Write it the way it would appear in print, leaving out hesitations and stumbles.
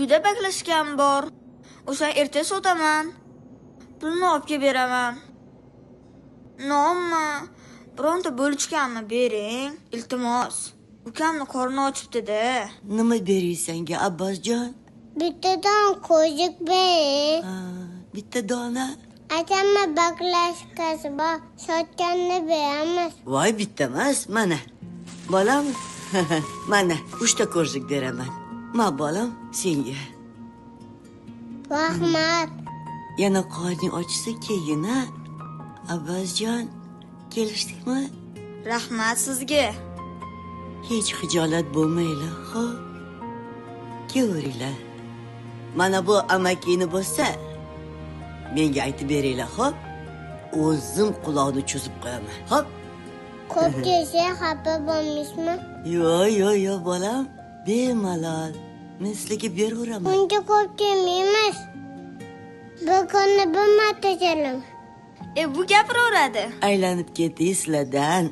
uyda baklashgan bor. O'sha erta sotaman. Pulni olib kelib beraman. Nonmi? Bironta bo'lchkamni bering, iltimos. Ukamni qorni ochibdi-da. Nima beraysenga, Abbosjon? Bittadan qo'ziq bering. Bitta dona. Atamma baklashkasi bor, sotganni beramiz. Voy, bitta emas, mana. Bolam, mana 3 ta qo'ziq beraman. Ma bolam, senga. Rahmat. Yana qorning ochsa keyin, ha? Abbosjon, kelishdikmi? Rahmat sizga. Hech xijolat bo'lmaylar, xo'p? Kelaveringlar. Mana bu amakini bo'lsa, menga aytib beringlar, xo'p? O'zim quloqni cho'zib qo'yaman, xo'p? Ko'p kelsa xafa bo'lmaysizmi? Yo'q, bolam, bemalol. Men sizlarga beraveraman. Unga ko'p kelmaymiz. Bir kunda bir marta kelamiz. Bu gapiraveradi. Aylanib ketdingizlardan.